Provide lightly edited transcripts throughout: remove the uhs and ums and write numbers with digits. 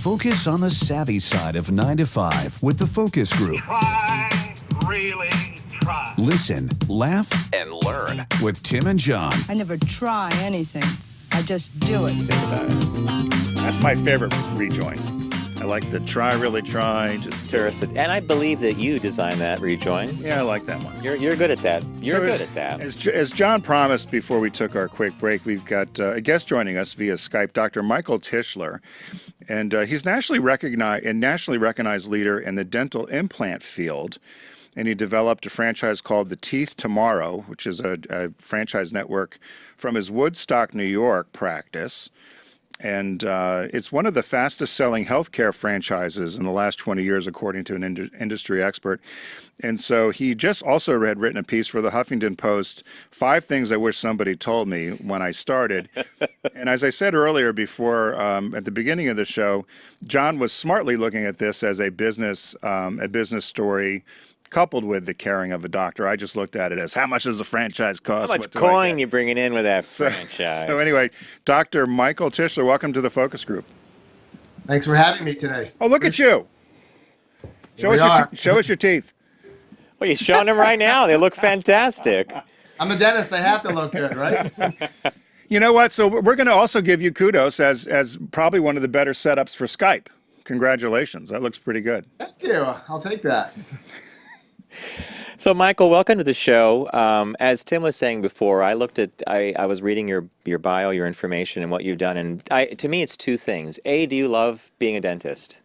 Focus on the savvy side of 9 to 5 with the Focus Group. Try, really try. Listen, laugh, and learn with Tim and John. I never try anything. I just do it. Think about it. That's my favorite rejoin. I like the try, really try, just Interested. And I believe that you designed that rejoin. yeah, I like that one. You're good at that. You're So good at that. As John promised before we took our quick break, we've got a guest joining us via Skype, Dr. Michael Tischler, and he's nationally recognized leader in the dental implant field. And he developed a franchise called the Teeth Tomorrow, which is a franchise network from his Woodstock, New York practice. And it's one of the fastest selling healthcare franchises in the last 20 years, according to an industry expert. And so he just also had written a piece for the Huffington Post, 5 things I wish somebody told me when I started. And as I said earlier before, at the beginning of the show, John was smartly looking at this as a business story coupled with the caring of a doctor. I just looked at it as how much does the franchise cost? How much coin you bringing in with that franchise? So anyway, Dr. Michael Tischler, welcome to the Focus Group. Thanks for having me today. Oh, look at you. Show us your teeth. Well, he's showing them right now. They look fantastic. I'm a dentist. I have to look good, right? You know what? So we're going to also give you kudos as probably one of the better setups for Skype. Congratulations. That looks pretty good. Thank you. I'll take that. So, Michael, welcome to the show. As Tim was saying before, I was reading your bio, your information, and what you've done, and to me, it's 2 things. A, do you love being a dentist?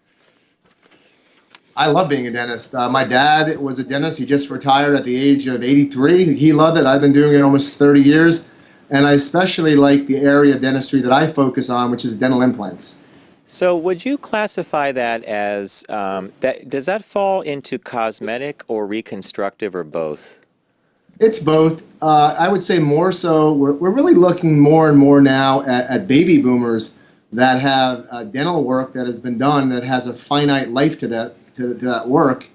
I love being a dentist. My dad was a dentist. He just retired at the age of 83. He loved it. I've been doing it almost 30 years, and I especially like the area of dentistry that I focus on, which is dental implants. So would you classify that as, does that fall into cosmetic or reconstructive or both? It's both. I would say more so. We're really looking more and more now at baby boomers that have dental work that has been done that has a finite life to that work.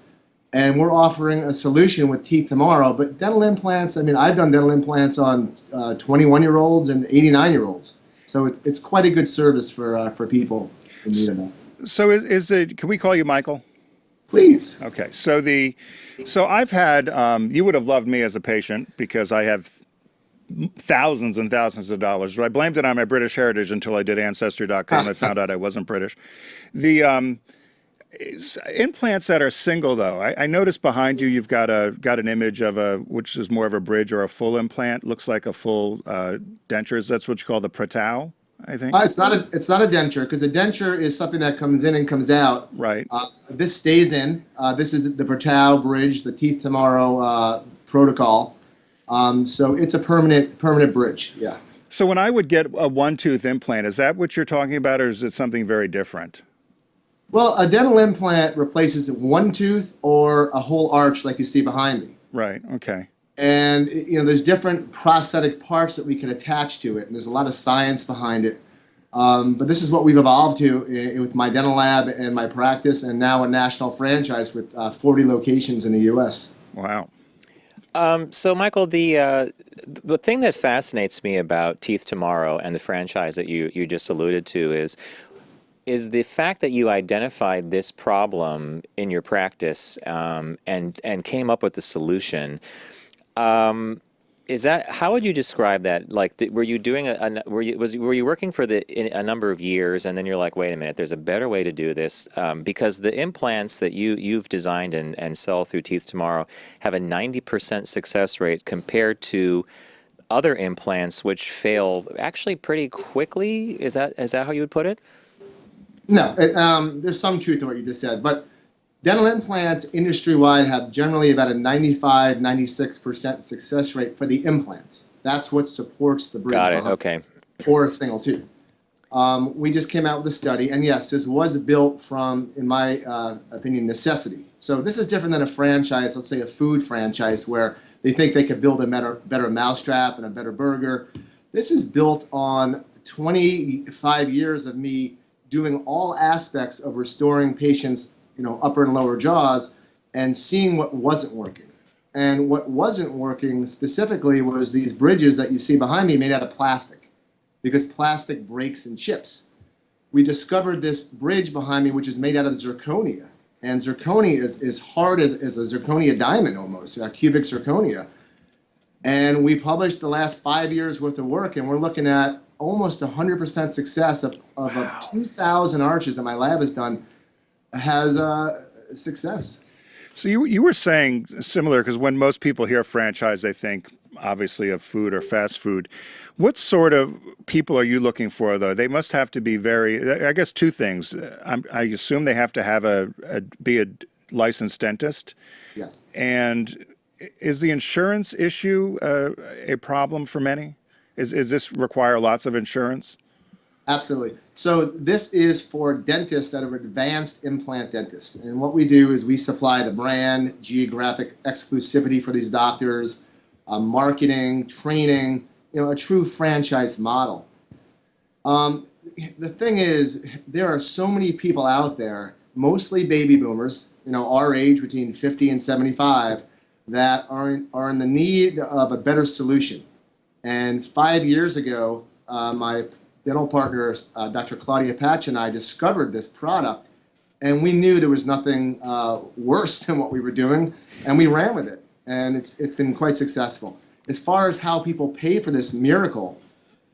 And we're offering a solution with Teeth Tomorrow. But dental implants, I mean, I've done dental implants on 21-year-olds and 89-year-olds. So it's quite a good service for people in need of that. So is it? Can we call you Michael? Please. Okay. So I've had. You would have loved me as a patient because I have thousands and thousands of dollars. But I blamed it on my British heritage until I did Ancestry.com. I found out I wasn't British. The implants that are single, though, I noticed behind you, you've got an image of which is more of a bridge or a full implant. Looks like a full denture. That's what you call the Protau, I think. It's not a denture, because a denture is something that comes in and comes out. Right. This stays in. This is the Protau bridge, the Teeth Tomorrow protocol. So it's a permanent bridge. Yeah. So when I would get a one-tooth implant, is that what you're talking about, or is it something very different? Well, a dental implant replaces one tooth or a whole arch like you see behind me. Right. Okay. And, there's different prosthetic parts that we can attach to it, and there's a lot of science behind it. But this is what we've evolved to with my dental lab and my practice, and now a national franchise with 40 locations in the U.S. Wow. So, Michael, the thing that fascinates me about Teeth Tomorrow and the franchise that you just alluded to is the fact that you identified this problem in your practice and came up with the solution. How would you describe that? Like, were you doing were you working for a number of years, and then you're like, wait a minute, there's a better way to do this, because the implants that you've designed and sell through Teeth Tomorrow have a 90% success rate compared to other implants which fail actually pretty quickly. Is that how you would put it? No, there's some truth to what you just said, but dental implants industry-wide have generally about a 95, 96% success rate for the implants. That's what supports the bridge. Got it, okay. Or a single tooth. We just came out with a study, and yes, this was built from, in my opinion, necessity. So this is different than a franchise, let's say a food franchise, where they think they could build a better mousetrap and a better burger. This is built on 25 years of me doing all aspects of restoring patients' upper and lower jaws and seeing what wasn't working. And what wasn't working specifically was these bridges that you see behind me made out of plastic, because plastic breaks and chips. we discovered this bridge behind me, which is made out of zirconia. And zirconia is hard as a zirconia diamond almost, cubic zirconia. And we published the last 5 years worth of work, and we're looking at almost 100% success of 2,000 arches that my lab has done has success. So you were saying similar, because when most people hear franchise, they think obviously of food or fast food. What sort of people are you looking for, though? They must have to be I guess two things. I assume they have to be a licensed dentist. Yes. And is the insurance issue a problem for many? Is this require lots of insurance? Absolutely. So this is for dentists that are advanced implant dentists. And what we do is we supply the brand, geographic exclusivity for these doctors, marketing, training, a true franchise model. The thing is, there are so many people out there, mostly baby boomers, our age between 50 and 75, that are in the need of a better solution. And 5 years ago, my dental partner, Dr. Claudia Patch, and I discovered this product, and we knew there was nothing worse than what we were doing, and we ran with it, and it's been quite successful. As far as how people pay for this miracle,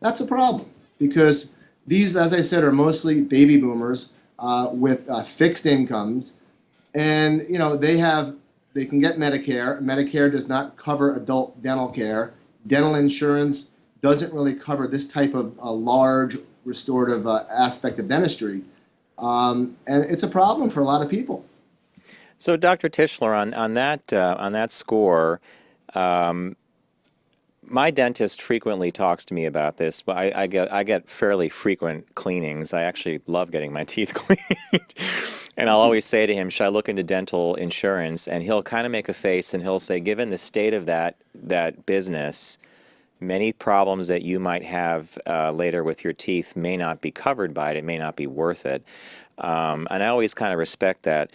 that's a problem, because these, as I said, are mostly baby boomers with fixed incomes, and they can get Medicare. Medicare does not cover adult dental care. Dental insurance doesn't really cover this type of large restorative aspect of dentistry. And it's a problem for a lot of people. So, Dr. Tischler, on that score, my dentist frequently talks to me about this, but I get fairly frequent cleanings. I actually love getting my teeth cleaned. And I'll always say to him, should I look into dental insurance? And he'll kind of make a face and he'll say, given the state of that business, many problems that you might have later with your teeth may not be covered by it. It may not be worth it. And I always kind of respect that.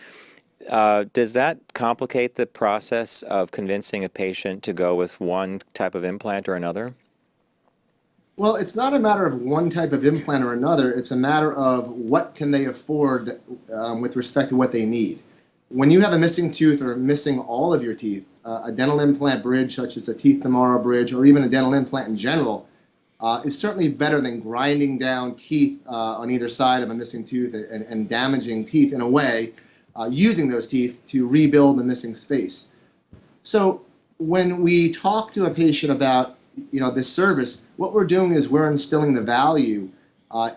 Does that complicate the process of convincing a patient to go with one type of implant or another? Well, it's not a matter of one type of implant or another. It's a matter of what can they afford with respect to what they need. When you have a missing tooth or missing all of your teeth, a dental implant bridge such as the Teeth Tomorrow bridge, or even a dental implant in general, is certainly better than grinding down teeth on either side of a missing tooth and damaging teeth in a way, using those teeth to rebuild the missing space. So when we talk to a patient about this service, what we're doing is we're instilling the value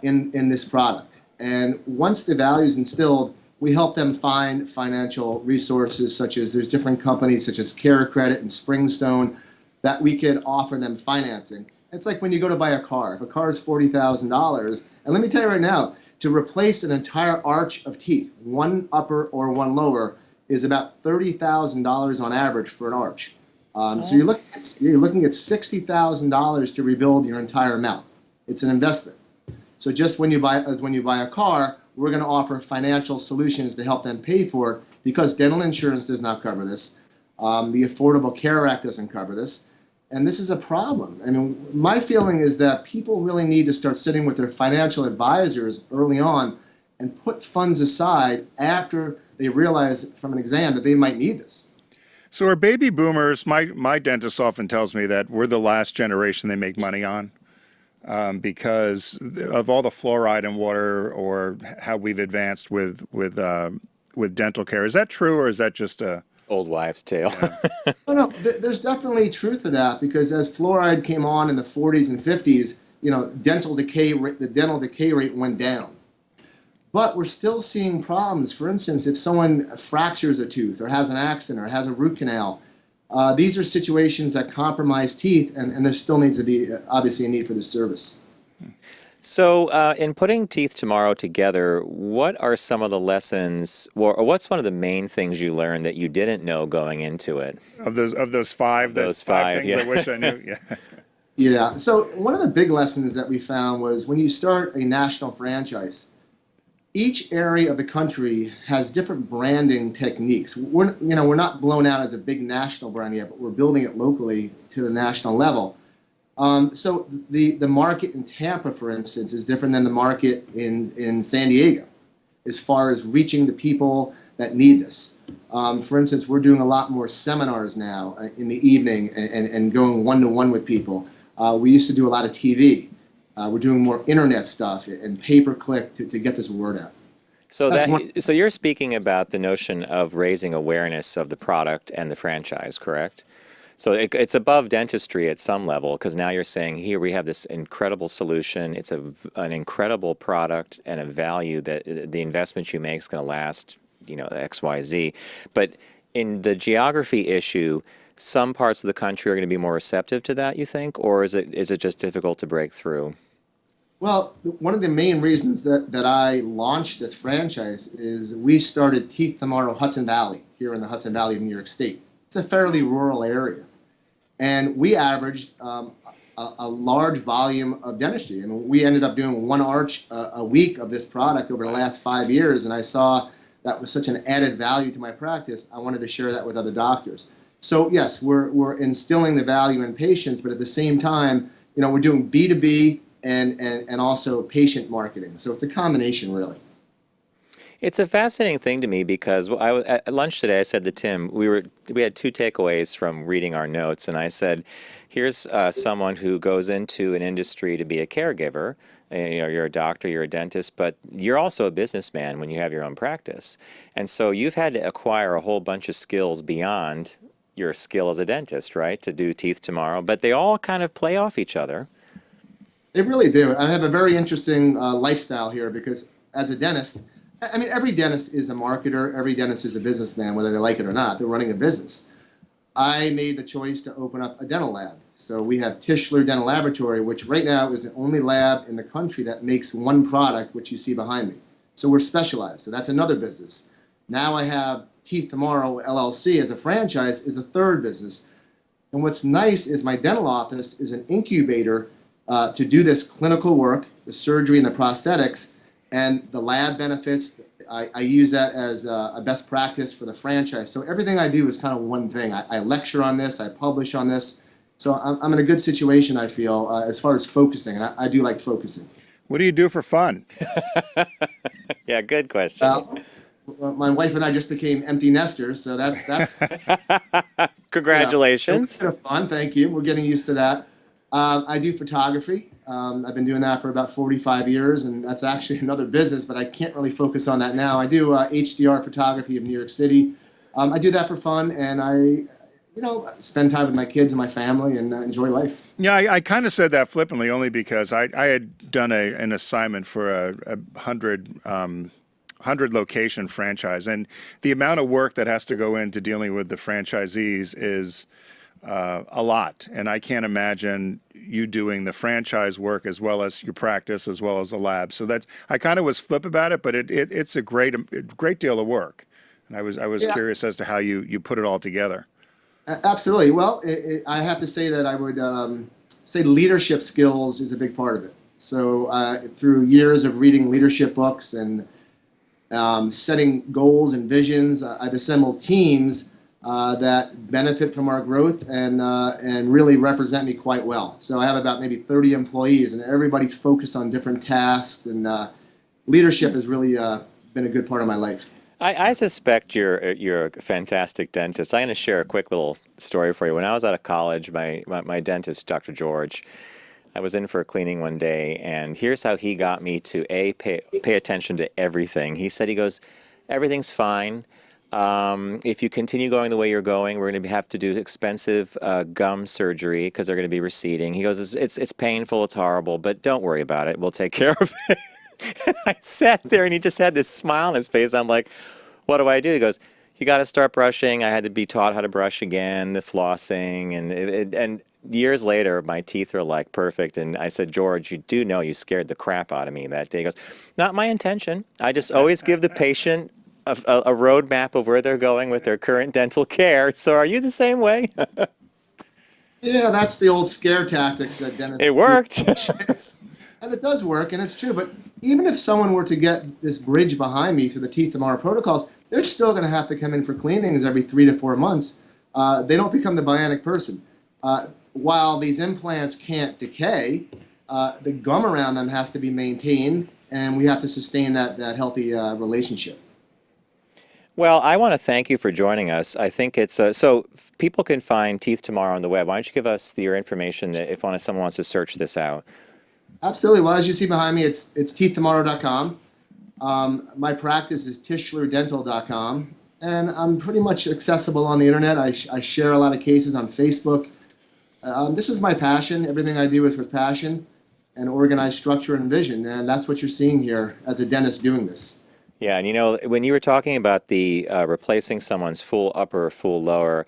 in this product. And once the value is instilled, we help them find financial resources, such as there's different companies such as Care Credit and Springstone that we can offer them financing. It's like when you go to buy a car. If a car is $40,000, and let me tell you right now, to replace an entire arch of teeth, one upper or one lower, is about $30,000 on average for an arch. So you're looking at $60,000 to rebuild your entire mouth. It's an investment. So just when you buy a car, we're going to offer financial solutions to help them pay for it, because dental insurance does not cover this. The Affordable Care Act doesn't cover this. And this is a problem. I mean, my feeling is that people really need to start sitting with their financial advisors early on and put funds aside after they realize from an exam that they might need this. So are baby boomers, my dentist often tells me that we're the last generation they make money on because of all the fluoride in water or how we've advanced with dental care. Is that true, or is that just a old wives' tale? Yeah. No, there's definitely truth to that, because as fluoride came on in the 40s and 50s, the dental decay rate went down. But we're still seeing problems. For instance, if someone fractures a tooth or has an accident or has a root canal, these are situations that compromise teeth, and there still needs to be obviously a need for this service. So in putting Teeth Tomorrow together, what are some of the lessons, or what's one of the main things you learned that you didn't know going into it? Of those five things yeah. I wish I knew. Yeah. Yeah. So one of the big lessons that we found was when you start a national franchise, each area of the country has different branding techniques. We're not blown out as a big national brand yet, but we're building it locally to the national level. So the market in Tampa, for instance, is different than the market in San Diego as far as reaching the people that need this. For instance, we're doing a lot more seminars now in the evening and going one-to-one with people. We used to do a lot of TV. We're doing more internet stuff and pay-per-click to get this word out. So That's one. so you're speaking about the notion of raising awareness of the product and the franchise, correct? So it's above dentistry at some level because now you're saying here we have this incredible solution. It's an incredible product and a value that the investment you make is going to last, X, Y, Z. But in the geography issue, some parts of the country are going to be more receptive to that, you think, or is it just difficult to break through? Well, one of the main reasons that I launched this franchise is we started Teeth Tomorrow Hudson Valley here in the Hudson Valley of New York State. It's a fairly rural area. And we averaged a large volume of dentistry. And we ended up doing one arch a week of this product over the last 5 years. And I saw that was such an added value to my practice. I wanted to share that with other doctors. So yes, we're instilling the value in patients, but at the same time, we're doing B2B and also patient marketing. So it's a combination, really. It's a fascinating thing to me because at lunch today I said to Tim, we had two takeaways from reading our notes, and I said, here's someone who goes into an industry to be a caregiver. And, you're a doctor, you're a dentist, but you're also a businessman when you have your own practice. And so you've had to acquire a whole bunch of skills beyond your skill as a dentist, right, to do Teeth Tomorrow, but they all kind of play off each other. They really do. I have a very interesting lifestyle here because as a dentist, I mean, every dentist is a marketer. Every dentist is a businessman, whether they like it or not. They're running a business. I made the choice to open up a dental lab. So we have Tischler Dental Laboratory, which right now is the only lab in the country that makes one product, which you see behind me. So we're specialized. So that's another business. Now I have Teeth Tomorrow LLC as a franchise is a third business. And what's nice is my dental office is an incubator to do this clinical work, the surgery and the prosthetics, and the lab benefits. I use that as a best practice for the franchise. So everything I do is kind of one thing. I lecture on this, I publish on this. So I'm in a good situation, I feel, as far as focusing. And I do like focusing. What do you do for fun? Yeah, good question. My wife and I just became empty nesters, so that's Congratulations. It's kind of fun, thank you. We're getting used to that. I do photography. I've been doing that for about 45 years, and that's actually another business, but I can't really focus on that now. I do HDR photography of New York City. I do that for fun, and I spend time with my kids and my family and enjoy life. Yeah, I kind of said that flippantly only because I had done an assignment for a 100 location franchise, and the amount of work that has to go into dealing with the franchisees is a lot. And I can't imagine you doing the franchise work as well as your practice as well as the lab. So I kind of was flip about it, but it's a great deal of work. And I was curious as to how you put it all together. Absolutely. Well, I have to say that I would say leadership skills is a big part of it. So through years of reading leadership books and setting goals and visions, I've assembled teams that benefit from our growth and really represent me quite well. So I have about maybe 30 employees, and everybody's focused on different tasks, and leadership has really been a good part of my life. I suspect you're a fantastic dentist. I'm going to share a quick little story for you. When I was out of college, my dentist, Dr. George, I was in for a cleaning one day, and here's how he got me to pay attention to everything. He goes, everything's fine. If you continue going the way you're going, we're going to have to do expensive gum surgery because they're going to be receding. He goes, it's painful, it's horrible, but don't worry about it. We'll take care of it. And I sat there, and he just had this smile on his face. I'm like, what do I do? He goes, you got to start brushing. I had to be taught how to brush again, the flossing, and years later, my teeth are like perfect. And I said, George, you do know you scared the crap out of me that day. He goes, not my intention. I just always give the patient a roadmap of where they're going with their current dental care. So are you the same way? Yeah, that's the old scare tactics that dentists. It worked. And it does work, and it's true. But even if someone were to get this bridge behind me through the Teeth Tomorrow protocols, they're still going to have to come in for cleanings every 3 to 4 months. They don't become the bionic person. while these implants can't decay, the gum around them has to be maintained, and we have to sustain that healthy relationship. Well, I want to thank you for joining us. I think it's so people can find Teeth Tomorrow on the web. Why don't you give us your information that if someone wants to search this out? Absolutely. Well, as you see behind me, it's teethtomorrow.com. My practice is tischlerdental.com, and I'm pretty much accessible on the internet. I share a lot of cases on Facebook. This is my passion. Everything I do is with passion and organized structure and vision, and that's what you're seeing here as a dentist doing this. Yeah, and you know, when you were talking about the replacing someone's full upper or full lower,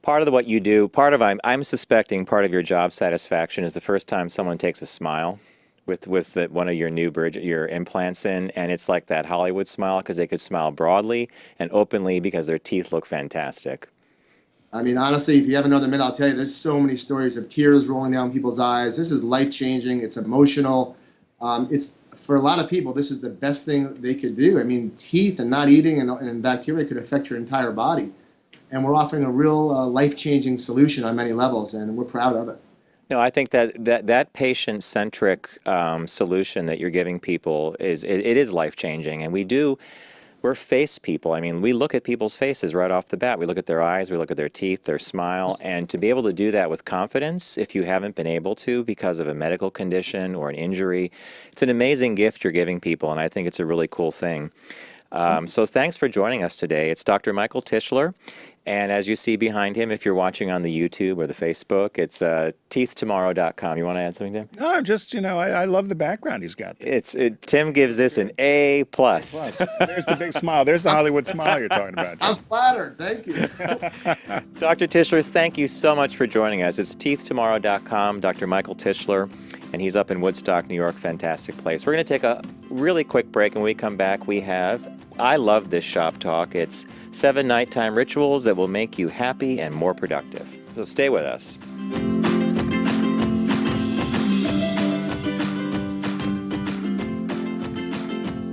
part of what you do, I'm suspecting part of your job satisfaction is the first time someone takes a smile with one of your your implants in, and it's like that Hollywood smile because they could smile broadly and openly because their teeth look fantastic. I mean, honestly, if you have another minute, I'll tell you, there's so many stories of tears rolling down people's eyes. This is life-changing. It's emotional. It's for a lot of people, this is the best thing they could do. I mean, teeth and not eating and bacteria could affect your entire body. And we're offering a real life-changing solution on many levels, and we're proud of it. No, I think that patient-centric solution that you're giving people is life-changing, and we're face people. I mean, we look at people's faces right off the bat. We look at their eyes, we look at their teeth, their smile, and to be able to do that with confidence, if you haven't been able to because of a medical condition or an injury, it's an amazing gift you're giving people, and I think it's a really cool thing. So thanks for joining us today. It's Dr. Michael Tischler, and as you see behind him, if you're watching on the YouTube or the Facebook, it's teethtomorrow.com. You want to add something, Tim? No, I'm just, I love the background he's got there. Tim gives this an A+. Plus, there's the big smile. There's the Hollywood smile you're talking about. I'm flattered. Thank you. Dr. Tischler, thank you so much for joining us. It's teethtomorrow.com, Dr. Michael Tischler, and he's up in Woodstock, New York. Fantastic place. We're going to take a really quick break, and when we come back, I love this shop talk. It's 7 nighttime rituals that will make you happy and more productive. So stay with us.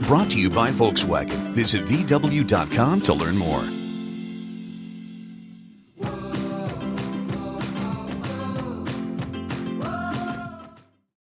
Brought to you by Volkswagen. Visit VW.com to learn more.